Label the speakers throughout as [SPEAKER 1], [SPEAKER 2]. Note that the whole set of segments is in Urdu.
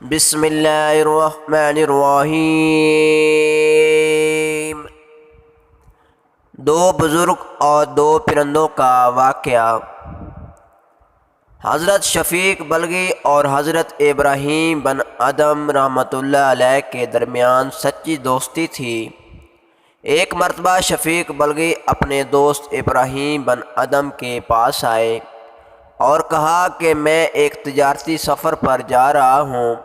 [SPEAKER 1] بسم اللہ الرحمن الرحیم۔ دو بزرگ اور دو پرندوں کا واقعہ۔ حضرت شفیق بلخی اور حضرت ابراہیم بن ادم رحمۃ اللہ علیہ کے درمیان سچی دوستی تھی۔ ایک مرتبہ شفیق بلخی اپنے دوست ابراہیم بن ادم کے پاس آئے اور کہا کہ میں ایک تجارتی سفر پر جا رہا ہوں،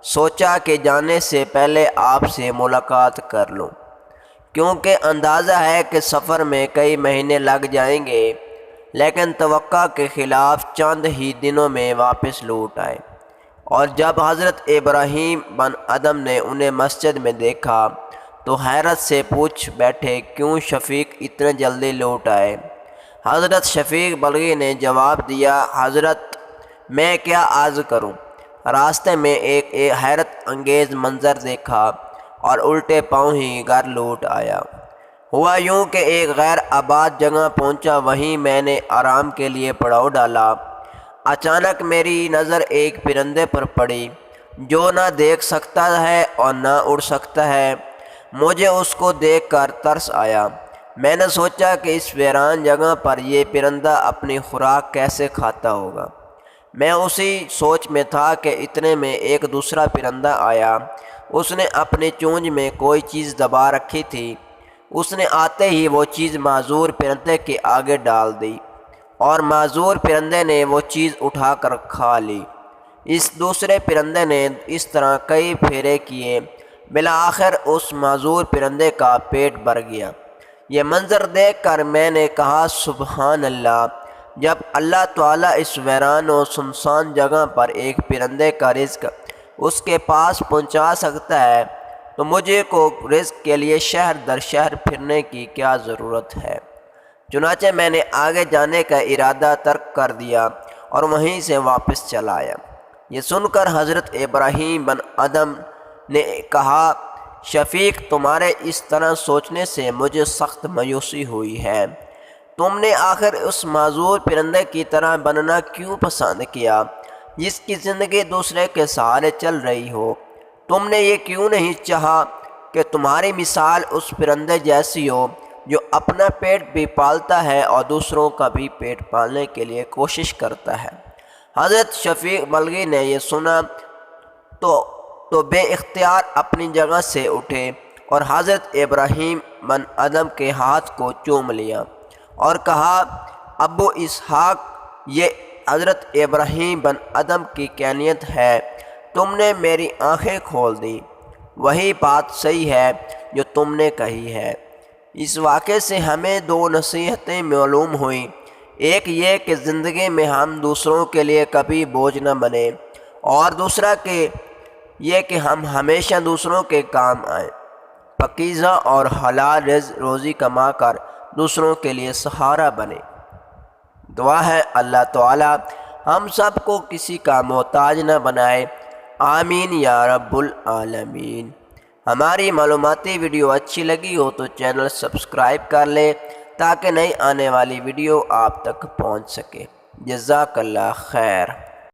[SPEAKER 1] سوچا کہ جانے سے پہلے آپ سے ملاقات کر لوں، کیونکہ اندازہ ہے کہ سفر میں کئی مہینے لگ جائیں گے، لیکن توقع کے خلاف چند ہی دنوں میں واپس لوٹ آئے۔ اور جب حضرت ابراہیم بن ادم نے انہیں مسجد میں دیکھا تو حیرت سے پوچھ بیٹھے، کیوں شفیق اتنے جلدی لوٹ آئے؟ حضرت شفیق بلخی نے جواب دیا، حضرت میں کیا عرض کروں، راستے میں ایک حیرت انگیز منظر دیکھا اور الٹے پاؤں ہی گھر لوٹ آیا۔ ہوا یوں کہ ایک غیر آباد جگہ پہنچا، وہیں میں نے آرام کے لیے پڑاؤ ڈالا۔ اچانک میری نظر ایک پرندے پر پڑی جو نہ دیکھ سکتا ہے اور نہ اڑ سکتا ہے۔ مجھے اس کو دیکھ کر ترس آیا۔ میں نے سوچا کہ اس ویران جگہ پر یہ پرندہ اپنی خوراک کیسے کھاتا ہوگا۔ میں اسی سوچ میں تھا کہ اتنے میں ایک دوسرا پرندہ آیا۔ اس نے اپنی چونچ میں کوئی چیز دبا رکھی تھی۔ اس نے آتے ہی وہ چیز معذور پرندے کے آگے ڈال دی اور معذور پرندے نے وہ چیز اٹھا کر کھا لی۔ اس دوسرے پرندے نے اس طرح کئی پھیرے کیے، بالآخر اس معذور پرندے کا پیٹ بھر گیا۔ یہ منظر دیکھ کر میں نے کہا، سبحان اللہ! جب اللہ تعالیٰ اس ویران و سنسان جگہ پر ایک پرندے کا رزق اس کے پاس پہنچا سکتا ہے تو مجھے کو رزق کے لیے شہر در شہر پھرنے کی کیا ضرورت ہے؟ چنانچہ میں نے آگے جانے کا ارادہ ترک کر دیا اور وہیں سے واپس چلا آیا۔ یہ سن کر حضرت ابراہیم بن ادم نے کہا، شفیق، تمہارے اس طرح سوچنے سے مجھے سخت مایوسی ہوئی ہے۔ تم نے آخر اس معذور پرندے کی طرح بننا کیوں پسند کیا جس کی زندگی دوسرے کے سہارے چل رہی ہو؟ تم نے یہ کیوں نہیں چاہا کہ تمہاری مثال اس پرندے جیسی ہو جو اپنا پیٹ بھی پالتا ہے اور دوسروں کا بھی پیٹ پالنے کے لیے کوشش کرتا ہے؟ حضرت شفیق بلخی نے یہ سنا تو بے اختیار اپنی جگہ سے اٹھے اور حضرت ابراہیم بن ادم کے ہاتھ کو چوم لیا اور کہا، ابو اسحاق، یہ حضرت ابراہیم بن ادم کی کینیت ہے، تم نے میری آنکھیں کھول دی۔ وہی بات صحیح ہے جو تم نے کہی ہے۔ اس واقعے سے ہمیں دو نصیحتیں معلوم ہوئیں، ایک یہ کہ زندگی میں ہم دوسروں کے لیے کبھی بوجھ نہ بنیں، اور دوسرا کہ یہ کہ ہم ہمیشہ دوسروں کے کام آئیں، پاکیزہ اور حلال روزی کما کر دوسروں کے لیے سہارا بنے۔ دعا ہے اللہ تعالیٰ ہم سب کو کسی کا محتاج نہ بنائے، آمین یا رب العالمین۔ ہماری معلوماتی ویڈیو اچھی لگی ہو تو چینل سبسکرائب کر لیں تاکہ نئی آنے والی ویڈیو آپ تک پہنچ سکے۔ جزاک اللہ خیر۔